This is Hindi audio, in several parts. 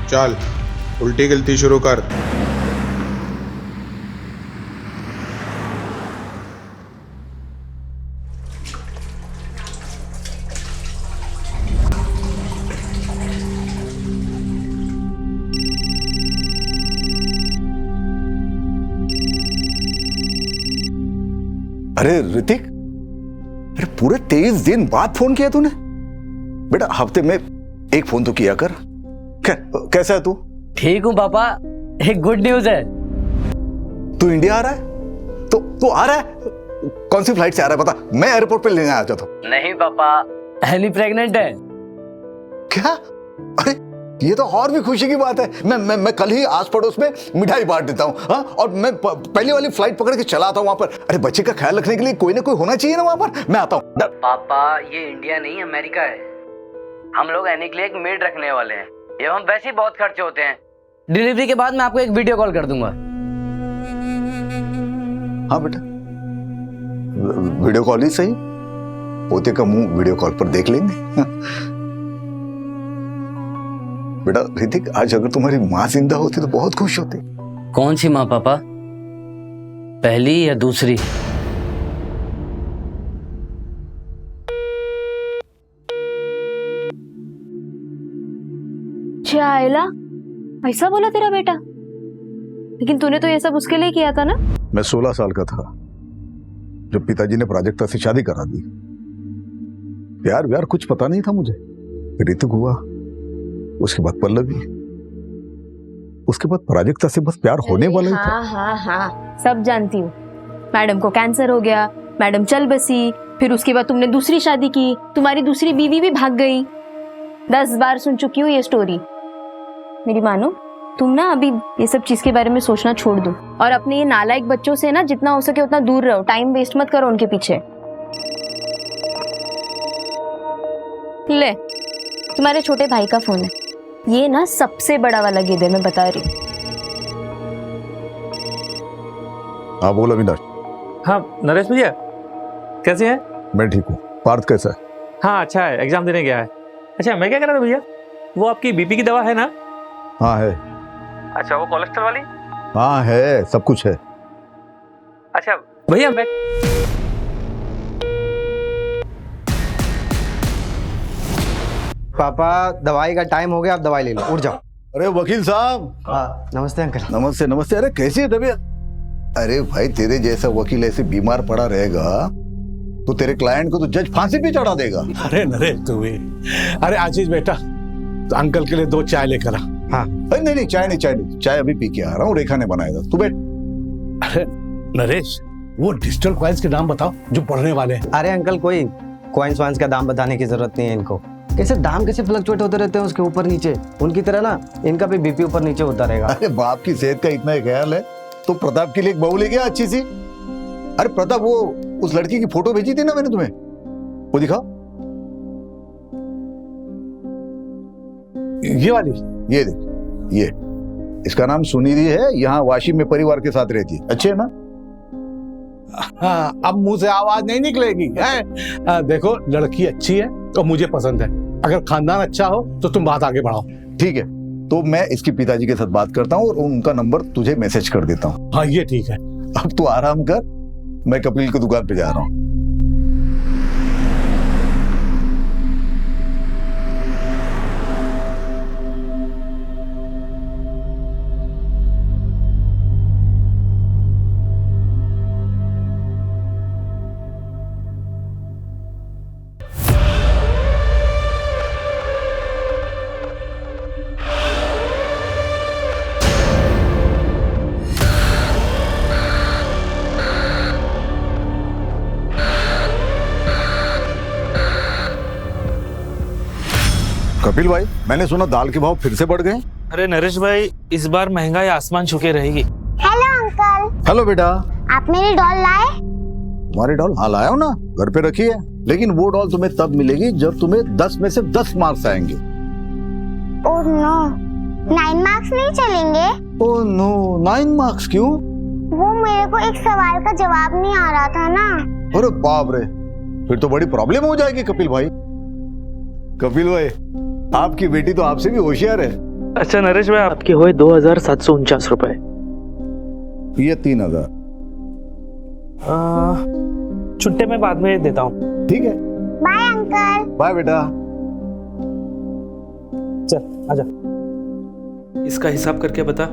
चल उल्टी गिनती शुरू कर। अरे ऋतिक, अरे पूरे 23 दिन बाद फोन किया तूने? बेटा हफ्ते में एक फोन तो किया कर। कैसा है तू? ठीक हूँ पापा। एक गुड न्यूज है। तू इंडिया आ रहा है? तो तू आ रहा है? कौन सी फ्लाइट से आ रहा है बता, मैं एयरपोर्ट पे लेने आ जाता हूँ। नहीं पापा, एली प्रेग्नेंट है। क्या? अरे ये तो और भी खुशी की बात है। मैं कल ही आस पड़ोस में मिठाई बांट देता हूँ। हाँ, और मैं पहली वाली फ्लाइट पकड़ के चला आता हूँ वहां पर। अरे बच्चे का ख्याल रखने के लिए कोई ना कोई होना चाहिए ना वहां पर। मैं आता हूँ। पापा ये इंडिया नहीं अमेरिका है। हम लोग आने के लिए एक मेड रखने वाले हैं। ये हम वैसे ही बहुत खर्चे होते हैं। डिलीवरी के बाद मैं आपको एक वीडियो कॉल कर दूंगा। हाँ बेटा, वीडियो कॉल ही सही। पोते का मुंह वीडियो कॉल पर देख लेंगे। बेटा ऋतिक, आज अगर तुम्हारी माँ जिंदा होती तो बहुत खुश होती। कौन सी माँ पापा, पहली या दूसरी? आयला, ऐसा बोला तेरा बेटा? लेकिन तूने तो ये सब उसके लिए किया था ना? मैं 16 साल का था जब पिताजी ने प्राजक्ता से शादी करा दी। प्यार व्यार कुछ पता नहीं था मुझे। ऋतिक हुआ, उसके बाद पल्लवी, उसके बाद प्राजक्ता से बस प्यार होने वाला ही था। हाँ, सब जानती हूँ। मैडम को कैंसर हो गया, मैडम चल बसी, फिर उसके बाद तुमने दूसरी शादी की, तुम्हारी दूसरी बीवी भी भाग गई। 10 बार सुन चुकी हूँ ये स्टोरी। मेरी मानो, तुम ना अभी ये सब चीज के बारे में सोचना छोड़ दो और अपने ये नालायक बच्चों से ना जितना हो सके उतना दूर रहो। टाइम वेस्ट मत करो उनके पीछे। ले, तुम्हारे छोटे भाई का फोन है। ये ना सबसे बड़ा वाला गेद है, मैं बता रही हूँ। हाँ बोल अविनाश। हाँ नरेश भैया, कैसे हैं? मैं ठीक हूँ। पार्थ कैसा है? हाँ अच्छा है, एग्जाम देने गया है। अच्छा मैं क्या कह रहा था भैया, वो आपकी बीपी की दवा है ना? हाँ है। अच्छा वो कोलेस्ट्रॉल वाली? हाँ है, सब कुछ है। अच्छा भैया मैं पापा दवाई का टाइम हो गया, आप दवाई ले लो, उठ जाओ। अरे वकील साहब। हाँ नमस्ते अंकल। नमस्ते नमस्ते। अरे कैसी है तबीयत? अरे भाई तेरे जैसा वकील ऐसे बीमार पड़ा रहेगा तो तेरे क्लाइंट को तो जज फांसी पे चढ़ा देगा। अरे नरेश तू भी। अरे आशीष बेटा, तो अंकल के लिए 2 चाय लेकर आ। हाँ। अरे नहीं चाय नहीं, चाय अभी पी के आ रहा हूँ। रेखा ने बनाया था, तू बैठ। अरे नरेश, वो डिजिटल कॉइन्स के नाम बताओ जो पढ़ने वाले हैं। अरे अंकल, कोई कॉइन्स वाइन्स का दाम बताने की जरूरत नहीं है इनको। कैसे दाम कैसे फ्लक्चुएट होते रहते हैं उसके ऊपर नीचे, उनकी तरह ना इनका भी बीपी ऊपर नीचे होता रहेगा। अरे बाप की सेहत का इतना ही ख्याल है तो प्रताप के लिए एक बहू ले गया अच्छी सी। अरे प्रताप, वो उस लड़की की फोटो भेजी थी ना मैंने तुम्हें, वो दिखाओ। ये वाली? ये देख, ये इसका नाम सुनिधि है। यहाँ वाशी में परिवार के साथ रहती है। अच्छे है ना? हाँ, अब मुंह से आवाज नहीं निकलेगी है? देखो लड़की अच्छी है तो मुझे पसंद है। अगर खानदान अच्छा हो तो तुम बात आगे बढ़ाओ। ठीक है, तो मैं इसके पिताजी के साथ बात करता हूँ और उनका नंबर तुझे मैसेज कर देता हूँ। हाँ ये ठीक है। अब तू आराम कर, मैं कपिल की दुकान पे जा रहा हूँ। कपिल भाई, मैंने सुना दाल के भाव फिर से बढ़ गए। अरे नरेश भाई, इस बार महंगाई आसमान छूके रहेगी। Hello uncle. हेलो बेटा। आप मेरी डॉल लाए? तुम्हारी डॉल? हाँ लाया हूं ना, घर पे रखी है। लेकिन वो डॉल तुम्हें तब मिलेगी जब तुम्हें 10 में से 10 मार्क्स आएंगे। ओह नो, 9 मार्क्स नहीं चलेंगे? ओह नो, 9 मार्क्स क्यों? वो मेरे को एक सवाल का जवाब नहीं आ रहा था ना। अरे बाप रे, फिर तो बड़ी प्रॉब्लम हो जाएगी कपिल भाई। कपिल भाई, आपकी बेटी तो आपसे भी होशियार है। अच्छा नरेश भाई, आपके हुए 2,749 रुपए। ये 3,000। छुट्टे मैं बाद में देता हूँ। ठीक है, बाय अंकल। बाय बेटा। चल आजा। इसका हिसाब करके बता।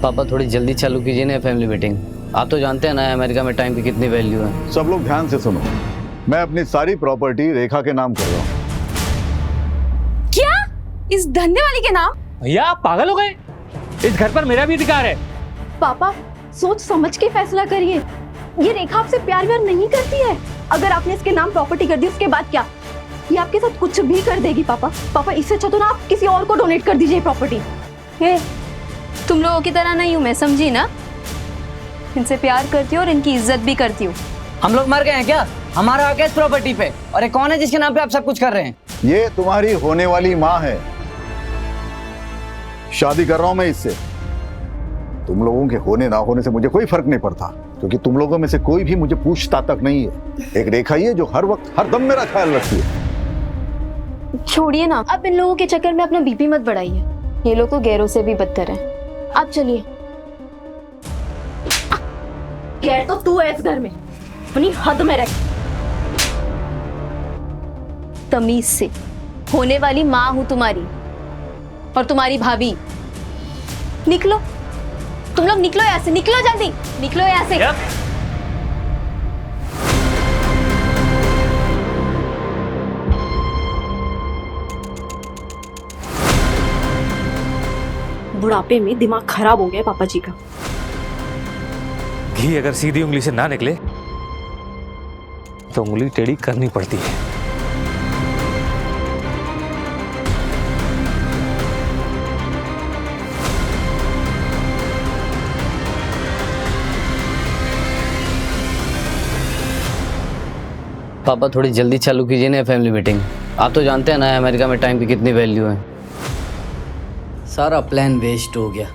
पापा थोड़ी जल्दी चालू कीजिए ना फैमिली मीटिंग। आप तो जानते हैं ना अमेरिका में टाइम की कितनी वैल्यू है। सब लोग ध्यान से सुनो, मैं अपनी सारी प्रॉपर्टी रेखा के नाम कर रहा हूँ। क्या? इस धंधे वाली के नाम? भैया आप पागल हो गए? इस घर पर मेरा भी अधिकार है। पापा सोच समझ के फैसला करिए। ये रेखा आपसे प्यार व्यार नहीं करती है। अगर आपने इसके नाम प्रॉपर्टी कर दी उसके बाद क्या? ये आपके साथ कुछ भी कर देगी पापा। पापा इससे अच्छा तो ना आप किसी और को डोनेट कर दीजिए प्रॉपर्टी। हे, तुम लोगों की तरह नहीं हूँ मैं, समझी ना? इनसे प्यार करती हूँ और इनकी इज्जत भी करती हूँ। हम लोग मर गए हैं क्या? हमारा हक है इस प्रॉपर्टी पे। और ये कौन है जिसके नाम पे आप सब कुछ कर रहे हैं? ये तुम्हारी होने वाली माँ है। शादी कर रहा हूं मैं इससे। तुम लोगों के होने ना होने से मुझे कोई फर्क नहीं पड़ता, क्योंकि तुम लोगों में से कोई भी मुझे पूछता तक नहीं है। एक रेखा ही है जो हर वक्त हर दम मेरा ख्याल रखती है। छोड़िए ना, आप इन लोगों के चक्कर में अपना बीपी मत बढ़ाइए। ये लोग तो गैरों से भी बदतर हैं। आप चलिए। गैर तो तू है इस घर में, अपनी हद में रह। तमीज से। होने वाली माँ हूँ तुम्हारी और तुम्हारी भाभी। निकलो, तुम लोग निकलो यहाँ से, निकलो जल्दी, निकलो यहाँ से। बुढ़ापे में दिमाग खराब हो गया पापा जी का। घी अगर सीधी उंगली से ना निकले तो उंगली टेढ़ी करनी पड़ती है। पापा थोड़ी जल्दी चालू कीजिए ना फैमिली मीटिंग। आप तो जानते हैं ना अमेरिका में टाइम की कितनी वैल्यू है। सारा प्लान वेस्ट हो गया।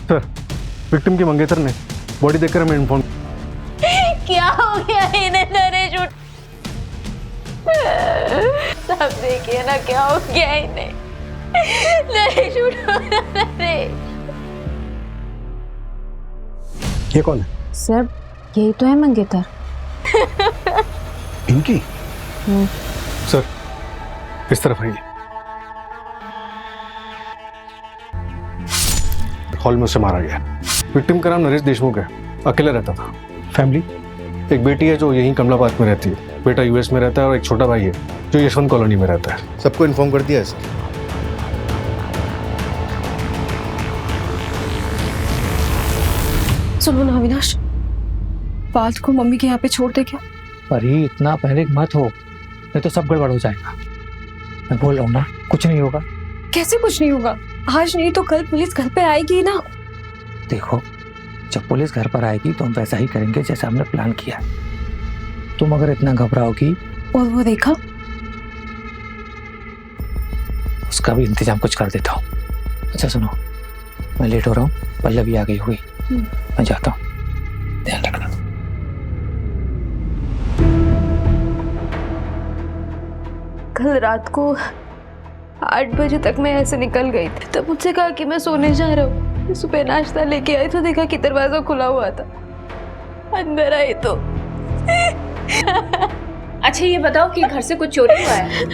सर, विक्टिम की मंगेतर ने बॉडी देखकर हमें इन्फॉर्म। क्या हो गया इन्हें? नरेश उठ, सब देखिए ना क्या हो गया इन्हें। नरेश उठो ना, नरेश। ये कौन है? सर यही तो है मंगेतर। इनकी? सर इस तरफ आइए। हॉल में उसे मारा गया। विक्टिम का नाम नरेश देशमुख है। अकेला रहता था। फैमिली, एक बेटी है जो यहीं कमलाबाद में रहती है, बेटा यूएस में रहता है और एक छोटा भाई है जो यशवंत कॉलोनी में रहता है। सबको इन्फॉर्म कर दिया है सर। सुनो ना अविनाश, बात को मम्मी के यहाँ पे छोड़ दे क्या? अरे इतना पैनिक मत हो, नहीं तो सब गड़बड़ हो जाएगा। मैं बोल रहा हूँ ना, कुछ नहीं होगा। कैसे कुछ नहीं होगा? आज नहीं तो कल पुलिस घर पे आएगी ना। देखो, जब पुलिस घर पर आएगी तो हम वैसा ही करेंगे जैसा हमने प्लान किया। तुम अगर इतना घबराओगी, और वो देखा, उसका भी इंतजाम कुछ कर देता हूँ। अच्छा सुनो, मैं लेट हो रहा हूँ, पल्लवी आ गई हुई, मैं जाता हूँ, ध्यान रखना। कल रात को 8 बजे तक मैं ऐसे निकल गई थी। तब मुझसे कहा कि मैं सोने जा रहा हूँ। सुबह नाश्ता लेके आई तो देखा कि दरवाजा खुला हुआ था। अंदर आई तो अच्छा ये बताओ कि घर से कुछ चोरी हुआ है?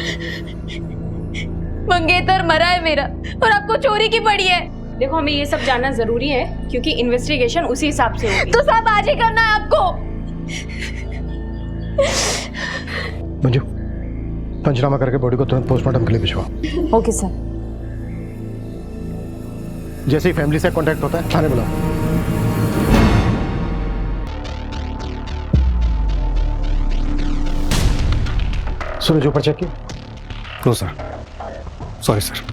मंगेतर मरा है मेरा और आपको चोरी की पड़ी है। देखो हमें ये सब जानना जरूरी है क्योंकि इन्वेस्टिगेशन उसी हिसाब से होगी। तो सब आज ही करना है आपको। मंजू, पंचनामा करके बॉडी को तुरंत पोस्टमार्टम के लिए भिजवाओ। Okay sir. जैसे ही फैमिली से कांटेक्ट होता है थाने बुलाओ। सूरज ऊपर चेक किया? No sir, sorry sir.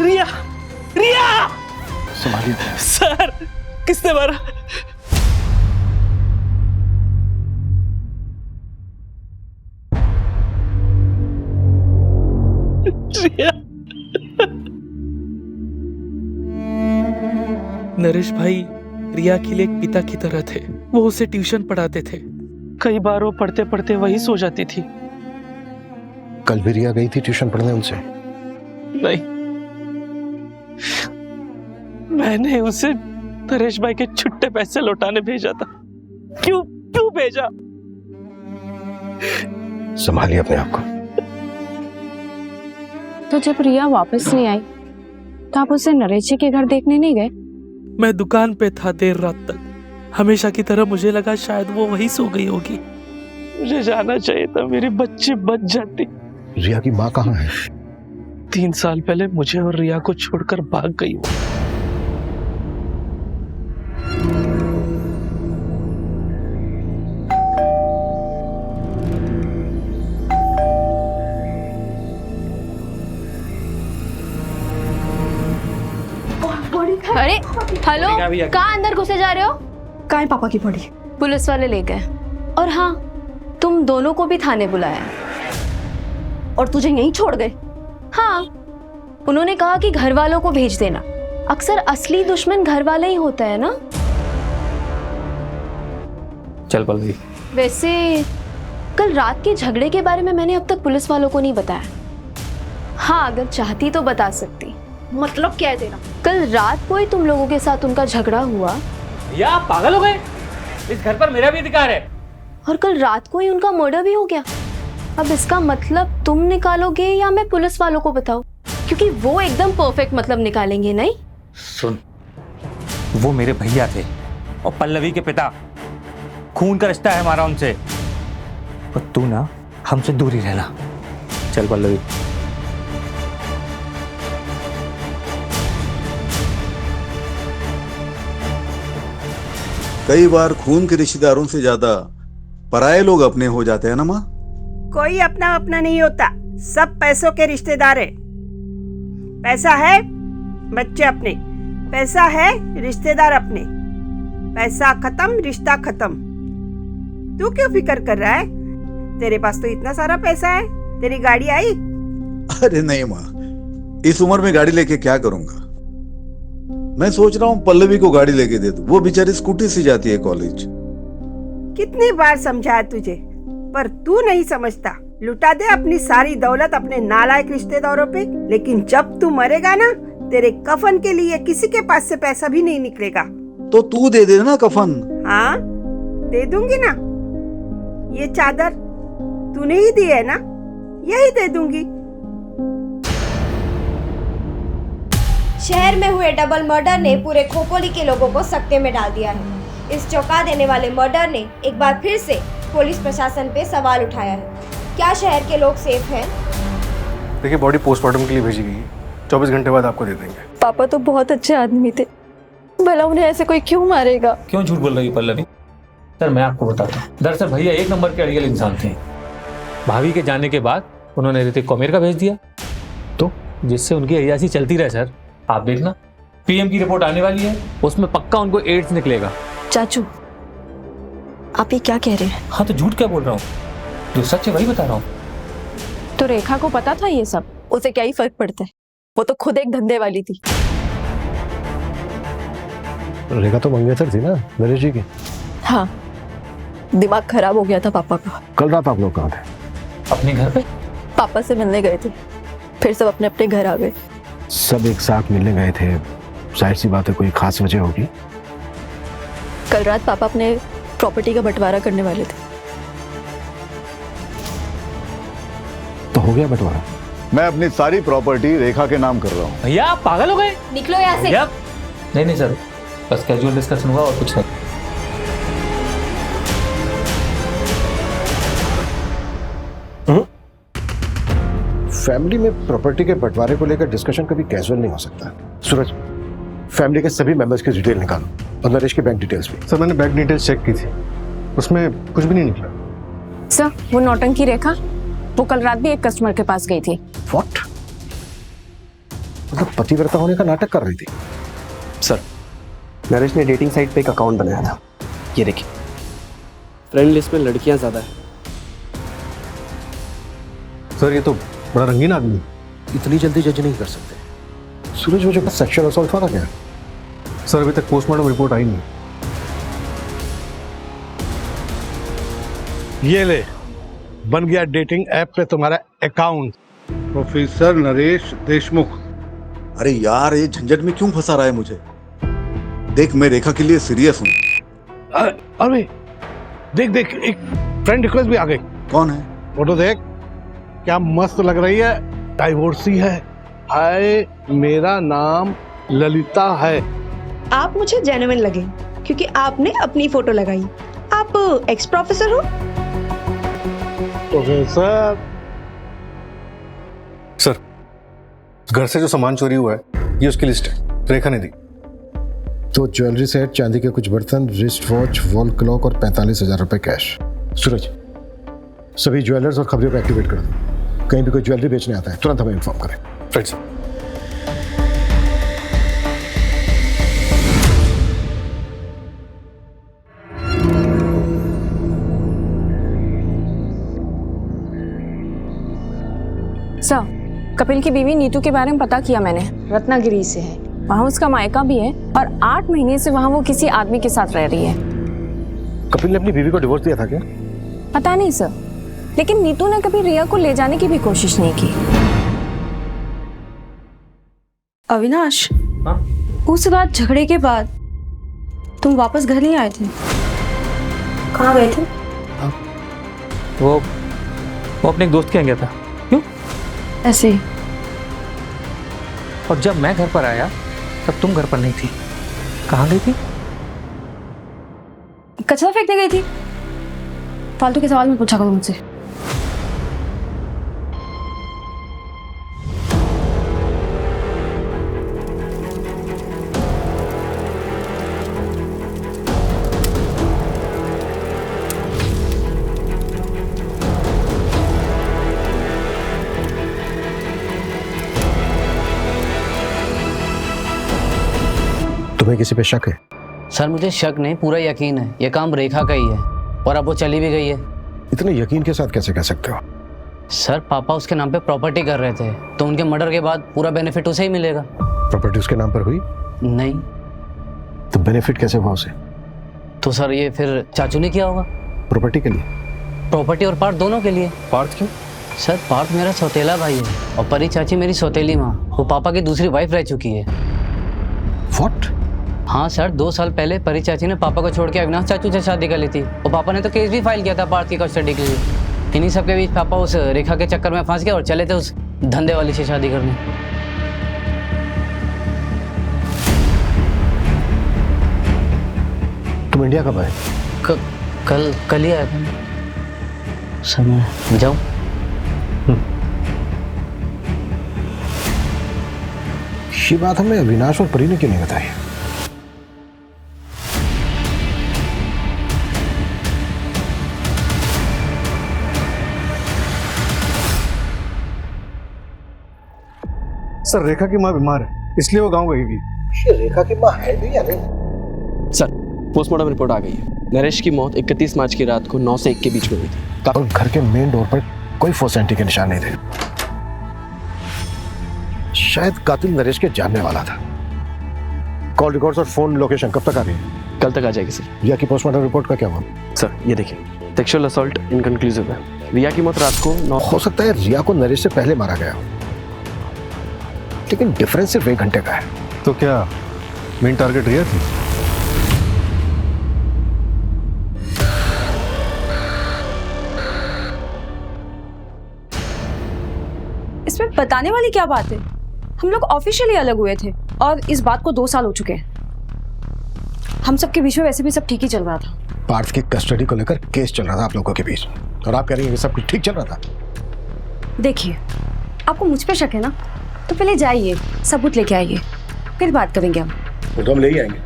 Riya, Riya! संभालिए सर, किसने मारा? रिया! नरेश भाई रिया के लिए एक पिता की तरह थे। वो उसे ट्यूशन पढ़ाते थे। कई बार वो पढ़ते पढ़ते वही सो जाती थी। कल भी रिया गई थी ट्यूशन पढ़ने उनसे? नहीं, मैंने उसे नरेश भाई के छुट्टे पैसे लौटाने भेजा था। क्यों क्यों भेजा? संभालिए अपने आप को। तो जब रिया वापस नहीं आई तो आप उसे नरेश जी के घर देखने नहीं गए? मैं दुकान पे था देर रात तक। हमेशा की तरह मुझे लगा शायद वो वहीं सो गई होगी। मुझे जाना चाहिए था, मेरी बच्ची बच जाती। रिया की माँ कहाँ है? 3 साल पहले मुझे और रिया को छोड़कर भाग गई। अरे हेलो, कहाँ अंदर घुसे जा रहे हो? कहाँ है पापा की बॉडी? पुलिस वाले ले गए। और हाँ, तुम दोनों को भी थाने बुलाया। और तुझे यहीं छोड़ गए? हाँ, उन्होंने कहा कि घर वालों को भेज देना। अक्सर असली दुश्मन घर वाले ही होता है ना। चल पल्लवी। वैसे कल रात के झगड़े के बारे में मैंने अब तक पुलिस वालों को नहीं बताया। हाँ, अगर चाहती तो बता सकती। मतलब क्या है तेरा? कल रात को ही तुम लोगों के साथ उनका झगड़ा हुआ। या आप पागल हो गए? इस घर पर मेरा भी अधिकार है। और कल रात को ही उनका मर्डर भी हो गया। अब इसका मतलब तुम निकालोगे या मैं पुलिस वालों को बताऊं? क्योंकि वो एकदम परफेक्ट मतलब निकालेंगे नहीं। सुन, वो मेरे भैया थे और पल्लवी के पिता। खून का रिश्ता है हमारा उनसे। और तू ना हमसे दूर ही रहना। चल पल्लवी। कई बार खून के रिश्तेदारों से ज्यादा पराये लोग अपने हो जाते हैं ना माँ। कोई अपना अपना नहीं होता, सब पैसों के रिश्तेदार है। पैसा है बच्चे अपने, पैसा है रिश्तेदार अपने। पैसा खत्म रिश्ता खत्म। तू क्यों फिक्र कर रहा है? तेरे पास तो इतना सारा पैसा है। तेरी गाड़ी आई? अरे नहीं माँ, इस उम्र में गाड़ी लेके क्या करूंगा। मैं सोच रहा हूँ पल्लवी को गाड़ी लेके दे दूं। वो बेचारी स्कूटी से जाती है कॉलेज। कितनी बार समझाया तुझे, पर तू नहीं समझता। लुटा दे अपनी सारी दौलत अपने नालायक रिश्तेदारों पे, लेकिन जब तू मरेगा ना, तेरे कफन के लिए किसी के पास से पैसा भी नहीं निकलेगा। तो तू दे दे ना कफन। हाँ, दे दूंगी ना। ये चादर तूने ही दी है ना, यही दे दूंगी। शहर में हुए डबल मर्डर ने पूरे खोपोली के लोगों को सकते में डाल दिया है। इस चौंका देने वाले मर्डर ने एक बार फिर से पुलिस प्रशासन पे सवाल उठाया है। क्या शहर के लोग सेफ हैं? देखिए, बॉडी पोस्टमार्टम के लिए भेजी गई है। 24 घंटे बाद आपको दे देंगे। पापा तो बहुत अच्छे आदमी थे, भला उन्हें ऐसे कोई क्यों मारेगा? क्यों झूठ बोल रही है पल्लवी? सर मैं आपको बताता हूँ। दरअसल भैया एक नंबर के अड़ियल इंसान थे। भाभी के जाने के बाद उन्होंने ऋतिक को अमेरिका भेज दिया, तो जिससे उनकी अय्यासी चलती रहे। सर आप देखना, पीएम की रिपोर्ट आने वाली है, उसमें पक्का उनको एड्स निकलेगा। चाचू, आप ये क्या कह रहे हैं? हाँ तो झूठ क्या बोल रहा हूँ, जो सच है वही बता रहा हूँ। तो रेखा को पता था ये सब? उसे क्या ही फर्क पड़ता है, वो तो खुद एक धंधे वाली थी। रेखा तो मंगेतर थी ना नरेश जी की। हाँ, दिमाग खराब हो गया था पापा का। कल रात आप लोग कहाँ थे? अपने घर पे? पापा से मिलने गए थे, फिर सब अपने अपने घर आ गए। सब एक साथ मिलने गए थे, जाहिर सी बात है कोई खास वजह होगी। कल रात पापा अपने प्रॉपर्टी का बंटवारा करने वाले थे। तो हो गया बंटवारा? मैं अपनी सारी प्रॉपर्टी रेखा के नाम कर रहा हूँ। भैया आप पागल हो गए? निकलो यहाँ से। भैया नहीं सर, बस कैजुअल डिस्कशन हुआ और कुछ नहीं। फैमिली में प्रॉपर्टी के बंटवारे को लेकर डिस्कशन कभी कैजुअल नहीं हो सकता। सूरज, फैमिली के सभी मेंबर्स की डिटेल निकालो और नरेश की बैंक डिटेल्स भी। सर मैंने बैंक डिटेल्स चेक की थी, उसमें कुछ भी नहीं निकला। सर वो नौटंकी रेखा, वो कल रात भी एक कस्टमर के पास गई थी। व्हाट? मतलब पतिव्रता होने का नाटक कर रही थी? सर, नरेश ने डेटिंग साइट पे एक अकाउंट बनाया था, ये देखिए। फ्रेंड लिस्ट में लड़कियां ज्यादा है। सर ये तो बड़ा रंगीन आदमी, इतनी जल्दी जज नहीं कर सकते। सूरज, वो जो सेक्सुअल असॉल्ट वाला क्या? सर अभी तक पोस्टमार्टम रिपोर्ट आई नहीं। ये ले, बन गया डेटिंग ऐप पे तुम्हारा अकाउंट। प्रोफेसर नरेश देशमुख। अरे यार, ये झंझट में क्यों फंसा रहा है मुझे? देख, मैं रेखा के लिए सीरियस हूँ। अरे देख देख, एक फ्रेंड रिक्वेस्ट भी आ गई। कौन है? फोटो देख, क्या मस्त लग रही है। डाइवोर्सी है। हाय, मेरा नाम ललिता है। आप मुझे जेन्युइन लगे क्योंकि आपने अपनी फोटो लगाई। आप एक्स प्रोफेसर हो? प्रोफेसर। सर, घर से जो सामान चोरी हुआ है ये उसकी लिस्ट है, रेखा ने दी। तो ज्वेलरी सेट, चांदी के कुछ बर्तन, रिस्ट वॉच, वॉल क्लॉक और 45,000 रुपए कैश। सूरज, सभी ज्वेलर्स और खबरों को एक्टिवेट कर दो। कहीं भी कोई ज्वेलरी बेचने आता है तुरंत हमें इन्फॉर्म करें। Right sir. सर, कपिल की बीवी नीतू के बारे में पता किया मैंने। रत्नागिरी से है, वहाँ उसका मायका भी है और 8 महीने से वहाँ वो किसी आदमी के साथ रह रही है। कपिल ने अपनी बीवी को डिवोर्स दिया था क्या? पता नहीं सर, लेकिन नीतू ने कभी रिया को ले जाने की भी कोशिश नहीं की। अविनाश, हाँ? उस रात झगड़े के बाद तुम वापस घर नहीं आए थे, कहाँ गए थे? वो अपने एक दोस्त के यहाँ गया था। क्यों? ऐसे ही। और जब मैं घर पर आया तब तुम घर पर नहीं थी। कहाँ गई थी? कचरा फेंकने गई थी। फालतू के सवाल मत पूछा करो मुझसे। तुम्हें किसी पे शक है? सर मुझे शक नहीं, पूरा यकीन है। ये काम रेखा का ही है और अब वो चली भी गई है। इतने यकीन के साथ कैसे कह सकते हो? सर पापा उसके नाम पे प्रॉपर्टी कर रहे थे, तो उनके मर्डर के बाद पूरा बेनिफिट उसे ही मिलेगा। प्रॉपर्टी उसके नाम पर हुई? नहीं। तो बेनिफिट कैसे हुआ उसे? तो सर ये फिर चाचू ने किया होगा। प्रॉपर्टी के लिए? प्रॉपर्टी और पार्थ दोनों के लिए। पार्थ क्यों? सर पार्थ मेरा सौतेला भाई है और परी चाची मेरी सौतेली माँ। वो पापा की दूसरी वाइफ रह चुकी है। What? हाँ सर, 2 साल पहले परी चाची ने पापा को छोड़ के अविनाश चाचू से शादी कर ली थी और पापा ने तो केस भी फाइल किया था पार्थ की कस्टडी के लिए। इन्हीं सब के बीच पापा उस रेखा के चक्कर में फंस गया और चले थे उस धंधे वाली से शादी करने। तुम इंडिया कब आए? कल ही आया था सर। मैं जाऊँ? ये बात हमें अविनाश और परी ने क्यों नहीं बताई? सर रेखा की माँ बीमार है इसलिए वो गांव गई भी। ये रेखा की माँ है भी या नहीं? सर पोस्टमार्टम रिपोर्ट आ गई है। नरेश की मौत 31 मार्च की रात को 9 से 1 के बीच में हुई थी। और घर के मेन डोर पर कोई फोसेंटी के निशान नहीं थे। शायद कातिल नरेश के जानने वाला था। कॉल रिकॉर्ड्स और फोन लोकेशन कब तक आ रही है? कल तक आ जाएगी सर। रिया की पोस्टमार्टम रिपोर्ट का क्या हुआ? सर ये देखिए, सेक्सुअल असॉल्ट इनकंक्लूसिव है। रिया की मौत रात को हो सकता है रिया को नरेश से पहले मारा गया, लेकिन डिफरेंस सिर्फ 1 घंटे का है। तो क्या मेन टारगेट रिया थी? इसमें बताने वाली क्या बात है? हम लोग ऑफिशियली अलग हुए थे और इस बात को 2 साल हो चुके हैं। हम सबके बीच में वैसे भी सब ठीक ही चल रहा था। पार्थ की कस्टडी को लेकर केस चल रहा था आप लोगों के बीच, और आप कह रही हैं कि सब कुछ ठीक चल रहा था? देखिए, आपको मुझ पे शक है ना, तो पहले जाइए सबूत लेके आइए, फिर बात करेंगे हम। तो हम ले ही आएंगे।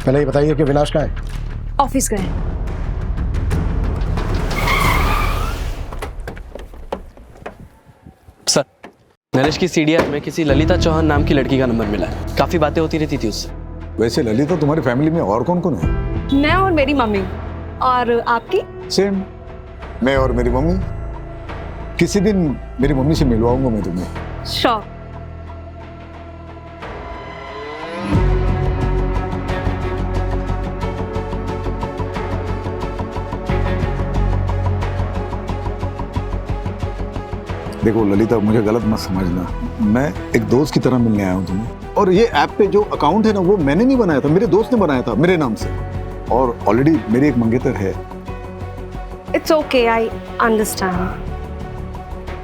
पहले ये बताइए कि विनाश कहाँ है? ऑफिस गए। सर, नरेश की सीडीआर में किसी ललिता चौहान नाम की लड़की का नंबर मिला है। काफी बातें होती रहती थी उससे। वैसे ललिता तुम्हारी फैमिली में और कौन कौन है? मैं और मेरी मम्मी। और आपकी? सेम, मैं और मेरी मम्मी। किसी दिन मेरी मम्मी से मिलवाऊंगा मैं तुम्हें। श्योर। देखो ललिता, मुझे गलत मत समझना, मैं एक दोस्त की तरह मिलने आया हूँ तुम्हें। और ये ऐप पे जो अकाउंट है ना, वो मैंने नहीं बनाया था, मेरे दोस्त ने बनाया था मेरे नाम से, और ऑलरेडी मेरी एक मंगेतर है। It's okay, I understand.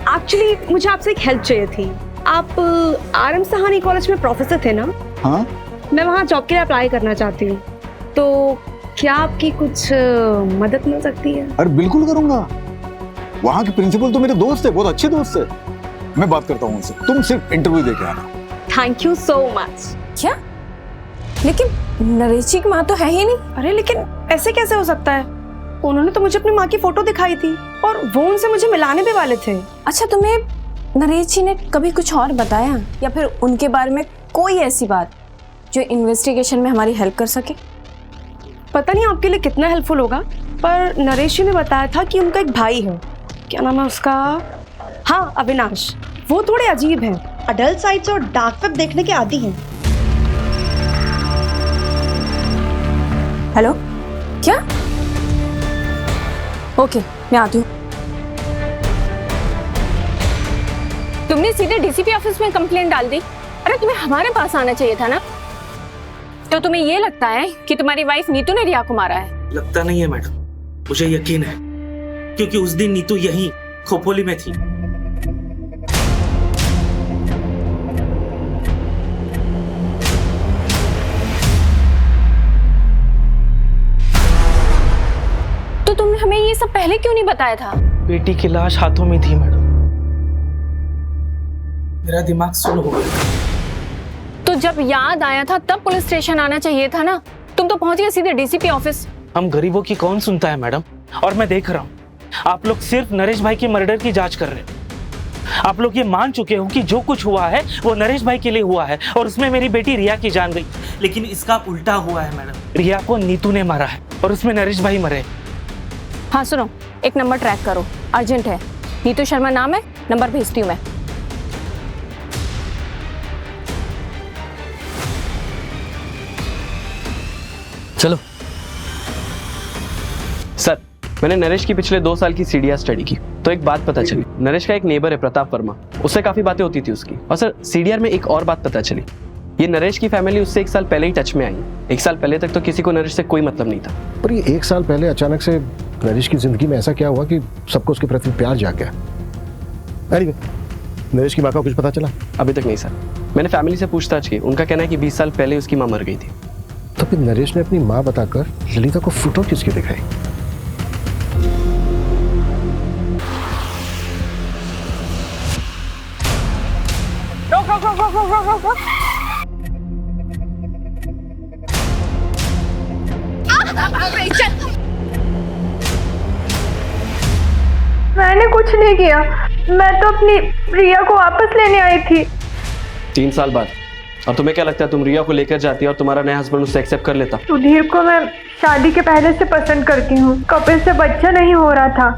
Actually मुझे आपसे एक हेल्प चाहिए थी। आप आरएम सहानी कॉलेज में प्रोफेसर थे ना? हाँ। मैं वहाँ जॉब के लिए अप्लाई करना चाहती हूँ, तो क्या आपकी कुछ मदद मिल सकती है? अरे बिल्कुल करूंगा। वहाँ के प्रिंसिपल तो मेरे दोस्त है, बहुत अच्छे दोस्त है। मैं बात करता हूँ उनसे, तुम सिर्फ इंटरव्यू दे के आना। Thank you so much. क्या? लेकिन नरेश जी की माँ तो है ही नहीं। अरे लेकिन ऐसे कैसे हो सकता है? उन्होंने तो मुझे अपनी माँ की फोटो दिखाई थी और वो उनसे मुझे मिलाने भी वाले थे। अच्छा, तुम्हें नरेश जी ने कभी कुछ और बताया, या फिर उनके बारे में कोई ऐसी बात जो इन्वेस्टिगेशन में हमारी हेल्प कर सके? पता नहीं आपके लिए कितना हेल्पफुल होगा, पर नरेश जी ने बताया था कि उनका एक भाई है। क्या नाम है उसका? हाँ, अविनाश। वो थोड़े अजीब हैं, अडल्ट साइट्स और डार्क वेब देखने के आदी हैं। हेलो, क्या? ओके, मैं आती हूँ। तुमने सीधे डीसीपी ऑफिस में कंप्लेंट डाल दी। अरे तुम्हें हमारे पास आना चाहिए था ना। तो तुम्हें ये लगता है कि तुम्हारी वाइफ नीतू ने रिया को मारा है? लगता नहीं है मैडम, मुझे यकीन है, क्योंकि उस दिन नीतू यहीं खोपोली में थी। तो तुमने हमें ये सब पहले क्यों नहीं बताया था? बेटी की लाश हाथों में थी मैडम, मेरा दिमाग सुन हो गया। तो जब याद आया था तब पुलिस स्टेशन आना चाहिए था ना। तुम तो पहुंच गए सीधे डीसीपी ऑफिस। हम गरीबों की कौन सुनता है मैडम, और मैं देख रहा हूँ आप लोग सिर्फ नरेश भाई की मर्डर की जांच कर रहे हैं। आप लोग ये मान चुके हो कि जो कुछ हुआ है वो नरेश भाई के लिए हुआ है, और उसमें मेरी बेटी रिया की जान गई। लेकिन इसका उल्टा हुआ है मैडम, रिया को नीतू ने मारा है और उसमें नरेश भाई मरे। हाँ सुनो, एक नंबर ट्रैक करो, अर्जेंट है। नीतू शर्मा नाम है, नंबर भेजती हूँ मैं। चलो। सर, मैंने नरेश की पिछले 2 साल की सीडीआर स्टडी की, तो एक बात पता चली। नरेश का एक नेबर है प्रताप वर्मा, उससे काफी बातें होती थी उसकी। और सर, सीडीआर में एक और बात पता चली, ये नरेश की फैमिली उससे 1 साल पहले ही टच में आई। 1 साल पहले तक तो किसी को नरेश से कोई मतलब नहीं था। पर ये 1 साल पहले अचानक से नरेश की जिंदगी में ऐसा क्या हुआ कि सबको उसके प्रति प्यार जाग गया? Anyway, नरेश की माँ का कुछ पता चला? अभी तक नहीं सर, मैंने फैमिली से पूछताछ की। उनका कहना है कि 20 साल पहले उसकी माँ मर गई थी। तो फिर नरेश ने अपनी माँ बताकर ललिता को फोटो किसकी दिखाई? रोक रोक रोक रोक रोक रोक रोक। मैंने कुछ नहीं किया, मैं तो अपनी रिया को वापस लेने आई थी। 3 साल बाद। और तुम्हें क्या लगता है, तुम रिया को लेकर जाती और तुम्हारा नया हस्बैंड उससे एक्सेप्ट कर लेता? सुधीर को मैं शादी के पहले से पसंद करती हूँ। कपिल से बच्चा नहीं हो रहा था,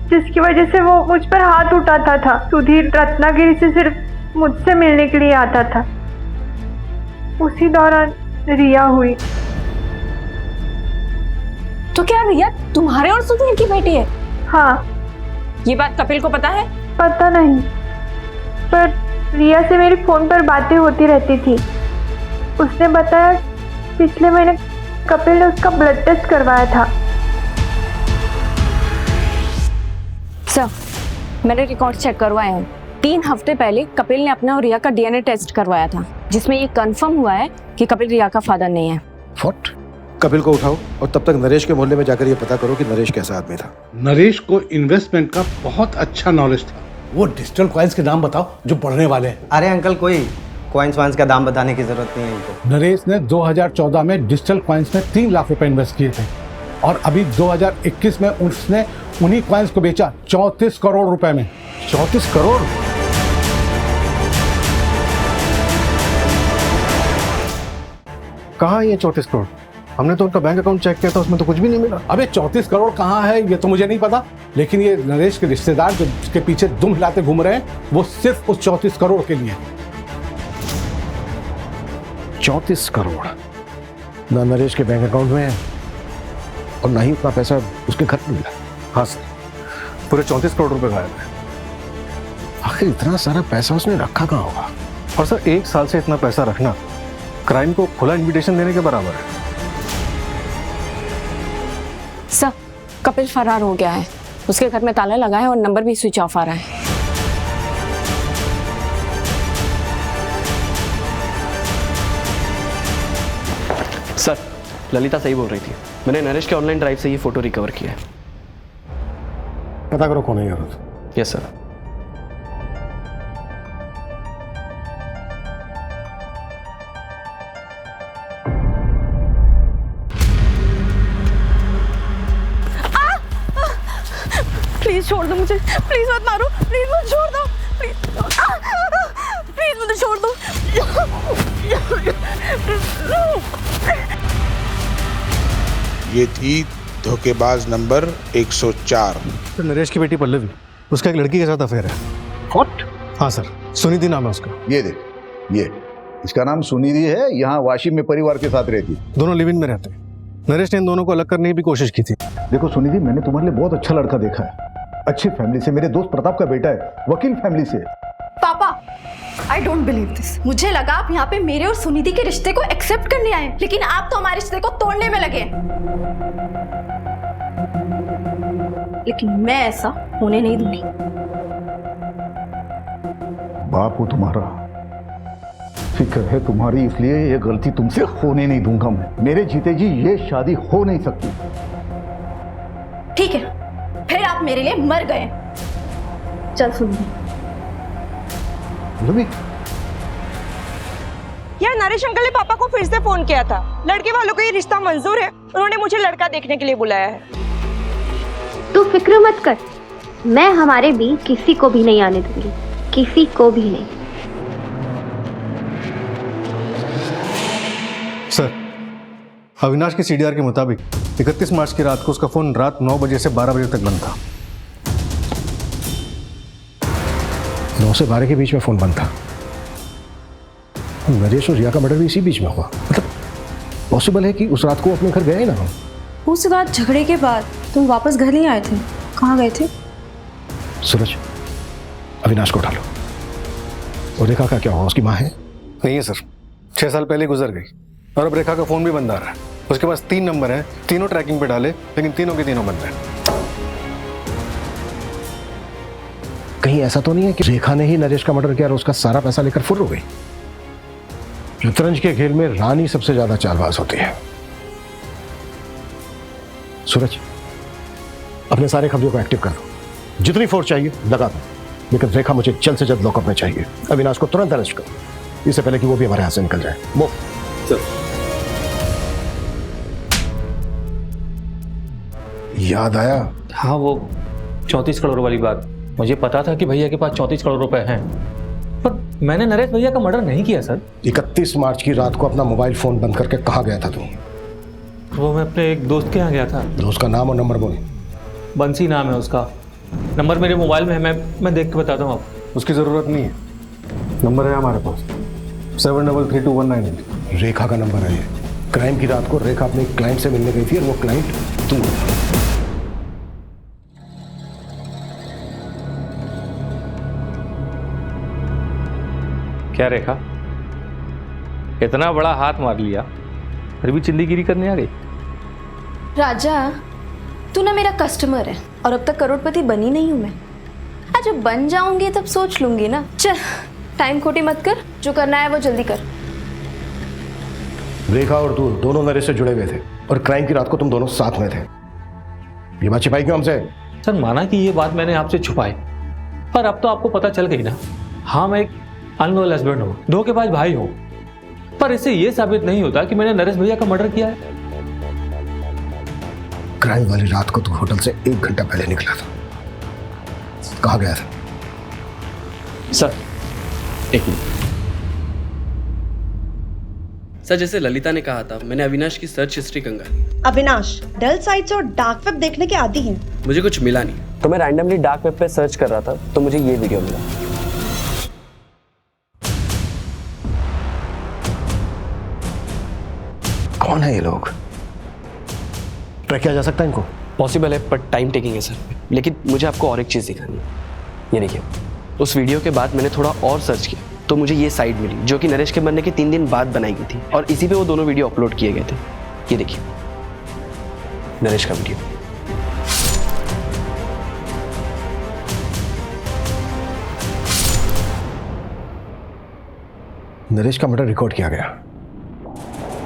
जिसकी वजह से वो मुझ पर हाथ उठाता था। सुधीर रत्नागिरी से सिर्फ मुझसे मिलने के लिए आता था। उसी दौरान रिया हुई। तो क्या रिया तुम्हारे और सुनील की बेटी है? हाँ। ये बात कपिल को पता है? पता नहीं, पर रिया से मेरी फोन पर बातें होती रहती थी। उसने बताया पिछले महीने कपिल ने उसका ब्लड टेस्ट करवाया था। सर, मैंने रिकॉर्ड चेक करवाए हैं। 3 हफ्ते पहले कपिल ने अपना और रिया का डीएनए टेस्ट करवाया था, जिसमें ये कंफर्म हुआ है कि कपिल रिया का फादर नहीं है। व्हाट? कपिल को उठाओ और तब तक नरेश के मोहल्ले में जाकर ये पता करो कि नरेश कैसा आदमी था। नरेश को इन्वेस्टमेंट का बहुत अच्छा नॉलेज था। वो डिजिटल कॉइन्स के नाम बताओ जो बढ़ने वाले हैं। अरे अंकल, कोई कॉइन्स वाइन्स का दाम बताने की जरूरत नहीं है इनको। नरेश ने 2014 में डिजिटल कॉइन्स में 3 लाख रुपए इन्वेस्ट किए थे और अभी 2021 में उसने उन्हीं कॉइन्स को बेचा 34 करोड़ रुपए में। 34 करोड़? कहाँ है ये 34 करोड़? हमने तो उनका बैंक अकाउंट चेक किया था, उसमें तो कुछ भी नहीं मिला। अबे 34 करोड़ कहाँ है ये तो मुझे नहीं पता, लेकिन ये नरेश के रिश्तेदार जो उसके पीछे दुम हिलाते घूम रहे हैं वो सिर्फ उस 34 करोड़ के लिए। 34 करोड़ ना नरेश के बैंक अकाउंट में है और ना ही उतना पैसा उसके घर में मिला। हाँ सर, पूरे 34 करोड़ रुपए गायब है। आखिर इतना सारा पैसा उसने रखा कहाँ होगा? और सर 1 साल से इतना पैसा रखना क्राइम को खुला इन्विटेशन देने के बराबर है। सर, कपिल फरार हो गया है। उसके घर में ताला लगा है और नंबर भी स्विच ऑफ आ रहा है। सर, ललिता सही बोल रही थी। मैंने नरेश के ऑनलाइन ड्राइव से ये फोटो रिकवर किया है। पता करो कौन है ये। Yes sir. प्लीज छोड़ दो मुझे, प्लीज मत मारो, प्लीज मुझे छोड़ दो, प्लीज मुझे छोड़ दो। ये थी धोखेबाज नंबर 104। तो नरेश की बेटी पल्लवी, उसका एक लड़की के साथ अफेयर है। व्हाट? हाँ सर, सुनिधि नाम है उसका। ये देख, ये इसका नाम सुनिधि है, यहाँ वाशिम में परिवार के साथ रहती है। दोनों लिव इन में रहते हैं। नरेश ने इन दोनों को अलग करने की भी कोशिश की थी। देखो सुनिधि, मैंने तुम्हारे लिए बहुत अच्छा लड़का देखा है, अच्छी फैमिली से, मेरे दोस्त प्रताप का बेटा है, वकील फैमिली से। पापा, आई डोंट बिलीव दिस। मुझे लगा आप यहाँ पे मेरे और सुनिधि के रिश्ते को एक्सेप्ट करने आए, लेकिन आप तो हमारे रिश्ते को तोड़ने में लगे। लेकिन मैं ऐसा होने नहीं दूंगी। बाप हूं तुम्हारा, फिक्र है तुम्हारी, इसलिए ये गलती तुमसे होने नहीं दूंगा मैं। मेरे जीते जी ये शादी हो नहीं सकती। ठीक है, फिर आप मेरे लिए मर गए। चल सुनिए, यार नरेश अंकल ने पापा को फिर से फोन किया था। लड़के वालों को ये रिश्ता मंजूर है, उन्होंने मुझे लड़का देखने के लिए बुलाया है। तू फिक्र मत कर, मैं हमारे बीच किसी को भी नहीं आने दूंगी, किसी को भी नहीं। सर, अविनाश के सीडीआर के मुताबिक 31 मार्च की रात को उसका फोन रात 9 बजे से 12 बजे तक बंद था। 9 से 12 के बीच में फोन बंद था। नरेश और रिया का मर्डर भी इसी बीच में हुआ। मतलब पॉसिबल है कि उस रात को अपने घर गए ना। उस रात झगड़े के बाद तुम वापस घर नहीं आए थे, कहाँ गए थे? सूरज, अविनाश को उठा लो। और रेखा का क्या हुआ? उसकी माँ है? नहीं है सर, 6 साल पहले गुजर गई और अब रेखा का फोन भी बंद आ रहा है। उसके पास 3 नंबर हैं, तीनों ट्रैकिंग पे डाले, लेकिन तीनों के तीनों बंद हैं। कहीं ऐसा तो नहीं है कि रेखा ने ही नरेश का मर्डर किया और उसका सारा पैसा लेकर फुर्र हो गई? शतरंज के खेल में रानी सबसे ज्यादा चालबाज होती है। सूरज, अपने सारे कब्जे को एक्टिव कर दो, जितनी फोर्स चाहिए लगा दो, लेकिन रेखा मुझे जल्द से जल्द लॉकअप में चाहिए। अविनाश को तुरंत अरेस्ट करो, इससे पहले कि वो भी हमारे हाथ से निकल जाए। वो याद आया? हाँ, वो 34 करोड़ वाली बात। मुझे पता था कि भैया के पास 34 करोड़ रुपए हैं, पर मैंने नरेश भैया का मर्डर नहीं किया सर। 31 मार्च की रात को अपना मोबाइल फोन बंद करके कहाँ गया था तुम? वो मैं अपने एक दोस्त के यहाँ गया था। दोस्त का नाम और नंबर बोल। बंसी नाम है उसका, नंबर मेरे मोबाइल में है, मैं देख के बताता हूँ आपको। उसकी ज़रूरत नहीं है, नंबर है हमारे पास 733219। रेखा का नंबर है ये। क्राइम की रात को रेखा अपने क्लाइंट से मिलने गई थी और वो क्लाइंट तुम क्या रेखा, इतना बड़ा हाथ मार लिया फिर भी चिंदीगिरी करने आ गई? राजा, तू ना मेरा कस्टमर है और अब तक करोड़पति बनी नहीं हूं मैं। आज जब बन जाऊंगी तब सोच लूंगी ना। चल, टाइम खोटी मत कर, जो करना है वो जल्दी कर। रेखा और तू दोनों नरेश से जुड़े हुए थे और क्राइम की रात को तुम दोनों साथ में थे। ये बात छिपाई क्यों हमसे? सर माना कि ये बात मैंने आपसे छुपाई, पर अब तो आपको पता चल गई ना। हाँ, मैं एक अनलॉयल हस्बैंड हूँ, धोखेबाज भाई हूँ, पर इससे ये साबित नहीं होता कि मैंने नरेश भैया का मर्डर किया है। क्राइम वाली रात को तू होटल से 1 घंटा पहले निकला था, कहाँ गया था? सर एक मिनट। सर जैसे ललिता ने कहा था, मैंने अविनाश की सर्च हिस्ट्री कंगाली। अविनाश डल साइट्स और डार्क वेब देखने के आदी हैं। मुझे कुछ मिला नहीं तो मैं रैंडमली डार्क वेब पे सर्च कर रहा था, तो मुझे ये वीडियो मिला। कौन है ये लोग? ट्रैक किया जा सकता है इनको? पॉसिबल है, पर टाइम टेकिंग है सर। लेकिन मुझे आपको और एक चीज़ दिखानी है। ये देखिए, उस वीडियो के बाद मैंने थोड़ा और सर्च किया तो मुझे ये साइट मिली, जो कि नरेश के मरने के 3 दिन बाद बनाई गई थी, और इसी पे वो दोनों वीडियो अपलोड किए गए थे। ये देखिए, नरेश का वीडियो। नरेश का मर्डर रिकॉर्ड किया गया।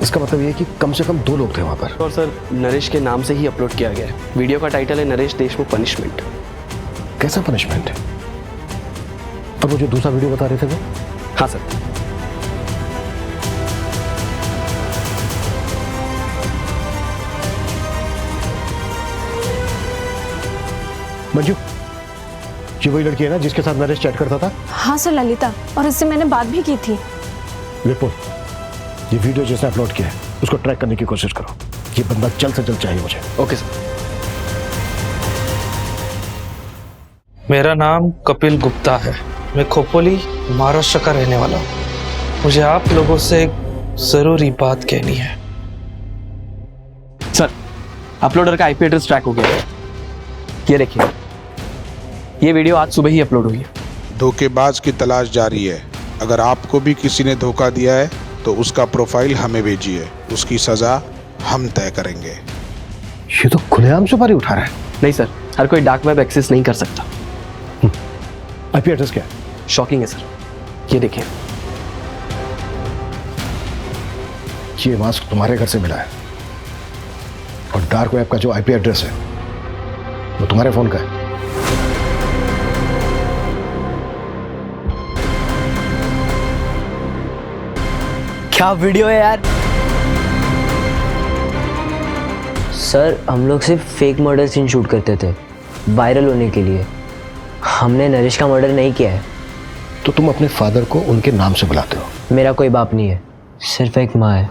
इसका मतलब ये कि कम से कम 2 लोग थे वहां पर। और सर नरेश के नाम से ही अपलोड किया गया है। वीडियो का टाइटल है नरेश देशमुख पनिशमेंट। कैसा पनिशमेंट है? और वो जो दूसरा वीडियो बता रहे थे वो? हाँ सर। मंजू, ये वही लड़की है ना जिसके साथ नरेश चैट करता था? हाँ सर, ललिता, और इससे मैंने बात भी की थी। विपुल, ये वीडियो जिसने अपलोड किया है उसको ट्रैक करने की कोशिश करो। ये बंदा जल्द से जल्द चाहिए मुझे। Okay sir. मेरा नाम कपिल गुप्ता है। मैं खोपोली महाराष्ट्र का रहने वाला हूँ। मुझे आप लोगों से एक जरूरी बात कहनी है। सर अपलोडर का आईपी एड्रेस ट्रैक हो गया है। ये देखिए, ये वीडियो आज सुबह ही अपलोड हुई है। धोखेबाज की तलाश जारी है। अगर आपको भी किसी ने धोखा दिया है तो उसका प्रोफाइल हमें भेजिए, उसकी सजा हम तय करेंगे। ये तो खुलेआम सुपारी उठा रहा है। नहीं सर, हर कोई डार्क वेब एक्सेस नहीं कर सकता। आईपी एड्रेस क्या है? शॉकिंग है सर, ये देखिए। ये मास्क तुम्हारे घर से मिला है और डार्क वेब का जो आईपी एड्रेस है वो तुम्हारे फोन का है। क्या वीडियो है यार? सर हम लोग सिर्फ फेक मर्डर सीन शूट करते थे वायरल होने के लिए। हमने नरेश का मर्डर नहीं किया है। तो तुम अपने फादर को उनके नाम से बुलाते हो? मेरा कोई बाप नहीं है, सिर्फ एक माँ है।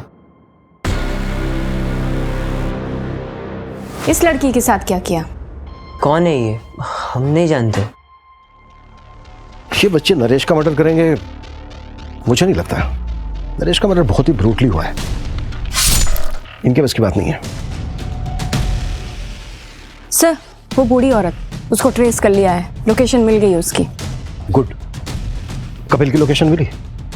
इस लड़की के साथ क्या किया? कौन है ये? हम नहीं जानते। ये बच्चे नरेश का मर्डर करेंगे मुझे नहीं लगता। नरेश का मर्डर बहुत ही ब्रूटली हुआ है, इनके बस की बात नहीं है। सर वो बूढ़ी औरत, उसको ट्रेस कर लिया है, लोकेशन मिल गई उसकी। गुड। कपिल की लोकेशन मिली?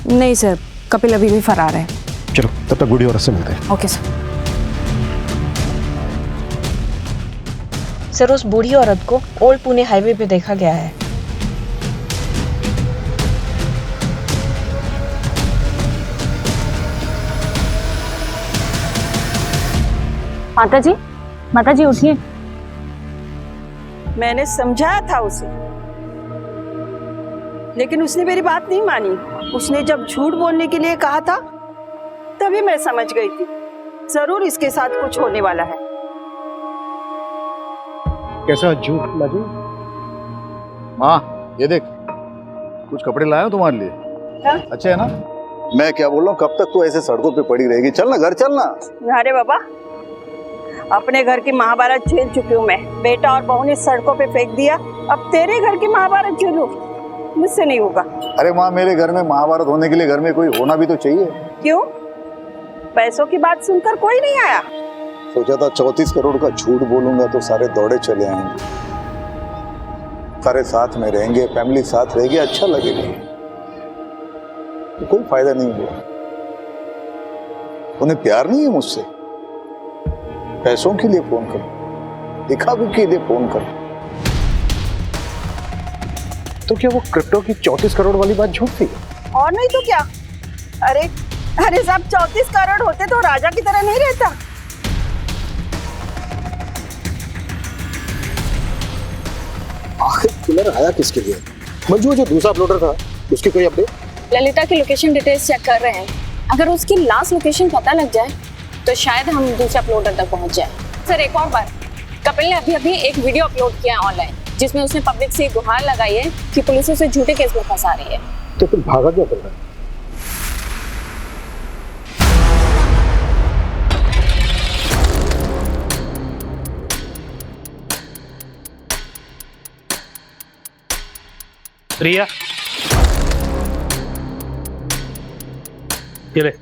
नहीं सर, कपिल अभी भी फरार है। चलो तब तक बूढ़ी औरत से मिलते हैं। Okay sir. सर उस बूढ़ी औरत को ओल्ड पुणे हाईवे पे देखा गया है। माता जी उठिए। मैंने समझाया था उसे, लेकिन उसने मेरी बात नहीं मानी। उसने जब झूठ बोलने के लिए कहा था तभी मैं समझ गई थी जरूर इसके साथ कुछ होने वाला है। कैसा झूठ लाजू? माँ ये देख, कुछ कपड़े लाया हूं तुम्हारे लिए। क्या? अच्छे है ना? मैं क्या बोल रहा हूँ, कब तक तू ऐसे सड़कों पे पड़ी रहेगी? चल ना घर चलना। अरे बाबा, अपने घर की महाभारत झेल चुकी हूँ मैं। बेटा और बहू ने सड़कों पे फेंक दिया, अब तेरे घर की महाभारत झेलूं? मुझसे नहीं होगा। अरे माँ, मेरे घर में महाभारत होने के लिए घर में कोई होना भी तो चाहिए। क्यों? पैसों की बात सुनकर कोई नहीं आया? सोचा था 34 करोड़ का झूठ बोलूंगा तो सारे दौड़े चले आएंगे, सारे साथ में रहेंगे, फैमिली साथ रहेगी, अच्छा लगेगा। तो कोई फायदा नहीं हुआ। उन्हें प्यार नहीं है मुझसे, पैसों के लिए फोन करो, दिखावे के लिए फोन करो। तो क्या वो क्रिप्टो की 34 करोड़ वाली बात झूठ थी? और नहीं तो क्या। अरे अरे साहब 34 करोड़ होते तो राजा की तरह नहीं रहता। आखिर किलर आया किसके लिए? मंजू जो दूसरा अपलोडर था उसकी कोई अपडेट? ललिता की लोकेशन डिटेल्स चेक कर रहे हैं। अगर उसकी लास्ट लोकेशन पता लग जाए तो शायद हम दूसरे अपलोडर तक पहुंच जाए। सर एक और बात, कपिल ने अभी अभी एक वीडियो अपलोड किया है ऑनलाइन जिसमें उसने पब्लिक से गुहार लगाई है कि पुलिस उसे झूठे केस में फंसा रही है। तो फिर भागा क्या कर रहा है? रिया, ये ले,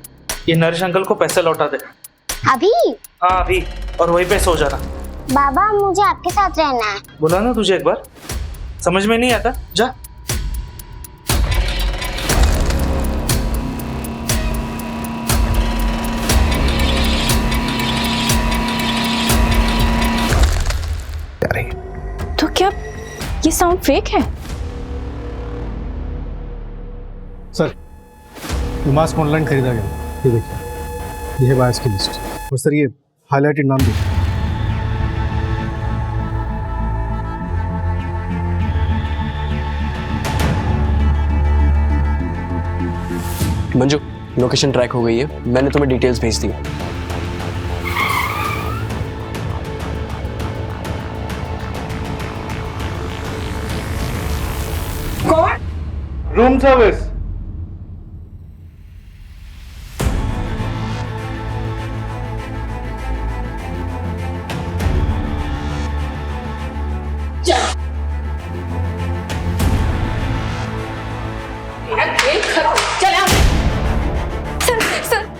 ये नरेश अंकल को पैसे लौटा दे। अभी? हाँ अभी, और वहीं पे सो जाना। बाबा मुझे आपके साथ रहना है। बोला ना तुझे एक बार, समझ में नहीं आता, जा। तो क्या ये साउंड फेक है? सर ये मास्क ऑनलाइन खरीदा गया, ये देखिए, ये है बायर्स की लिस्ट। और सर ये हाईलाइटेड नाम देखिए। मंजू, लोकेशन ट्रैक हो गई है, मैंने तुम्हें डिटेल्स भेज दी। कौन? Room service.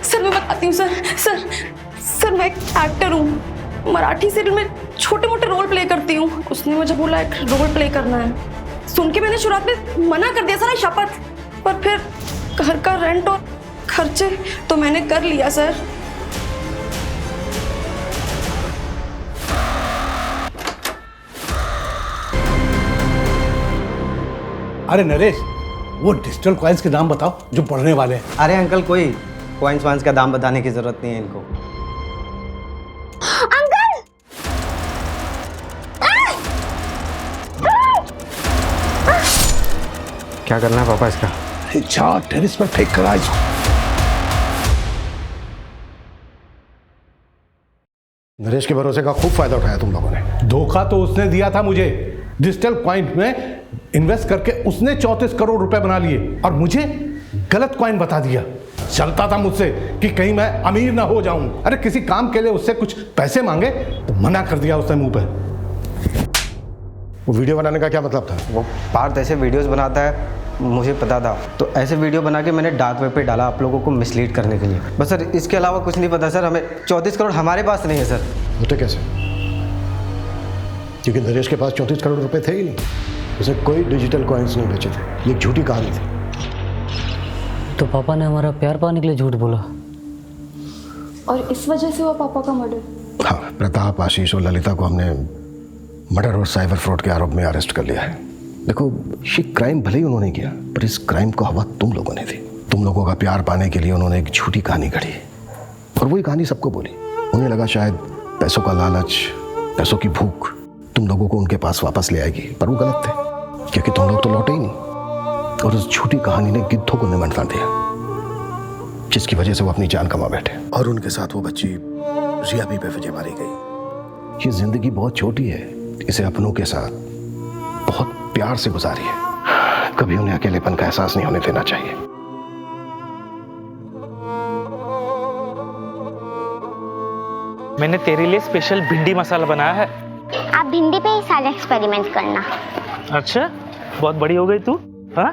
सर मैं बताती हूँ सर मैं एक एक्टर हूँ, मराठी सीरियल में छोटे मोटे रोल प्ले करती हूँ। उसने मुझे बोला एक रोल प्ले करना है, सुन के मैंने शुरुआत में मना कर दिया सर, शपथ, पर फिर घर का रेंट और खर्चे तो मैंने कर लिया सर। अरे नरेश, वो डिजिटल कॉइन्स के नाम बताओ जो बढ़ने वाले हैं। अरे अंकल कोई कॉइन्स वाइन्स का दाम बताने की जरूरत नहीं है इनको। अंकल! क्या करना है पापा इसका? जा टेरिस पर फेंक कर आज। नरेश के भरोसे का खूब फायदा उठाया तुम लोगों ने। धोखा तो उसने दिया था मुझे, डिजिटल कॉइन में इन्वेस्ट करके उसने 34 करोड़ रुपए बना लिए और मुझे गलत कॉइन बता दिया। चलता था मुझसे कि कहीं मैं अमीर ना हो जाऊं। अरे किसी काम के लिए उससे कुछ पैसे मांगे तो मना कर दिया उसने मुंह पे। वो वीडियो बनाने का क्या मतलब था? वो पार्थ ऐसे वीडियोस बनाता है, मुझे पता था, तो ऐसे वीडियो बना के मैंने डार्क वेब पे डाला आप लोगों को मिसलीड करने के लिए। बस सर इसके अलावा कुछ नहीं पता सर, हमें 34 करोड़ हमारे पास नहीं है सर। होते कैसे? क्योंकि नरेश के पास 34 करोड़ रुपए थे ही नहीं, उसे कोई डिजिटल कॉइन्स नहीं बेचे थे। ये एक झूठी कहानी थी। तो पापा ने हमारा प्यार पाने के लिए झूठ बोला, और इस वजह से हुआ पापा का मर्डर। हाँ, प्रताप, आशीष और ललिता को हमने मर्डर और साइबर फ्रॉड के आरोप में अरेस्ट कर लिया है। देखो, ये क्राइम भले ही उन्होंने किया, पर इस क्राइम को हवा तुम लोगों ने दी। तुम लोगों का प्यार पाने के लिए उन्होंने एक झूठी कहानी गढ़ी और वही कहानी सबको बोली। उन्हें लगा शायद पैसों का लालच, पैसों की भूख तुम लोगों को उनके पास वापस ले आएगी, पर वो गलत थे, क्योंकि तुम लोग तो लौटे ही नहीं। और उस झूठी कहानी ने गिद्धों को निमंत्रण दिया, जिसकी वजह से वो अपनी जान गंवा बैठे। और उनके साथ वो बच्ची रिया भी बेवजह मारी गई। ये जिंदगी बहुत छोटी है, इसे अपनों के साथ बहुत प्यार से गुजारिए। कभी उन्हें अकेलेपन का एहसास नहीं होने देना चाहिए। मैंने तेरे लिए स्पेशल भिंडी मसाला बनाया है। आप भिंडी पे ही सारे एक्सपेरिमेंट करना। अच्छा, बहुत बड़ी हो गई तू, हाँ?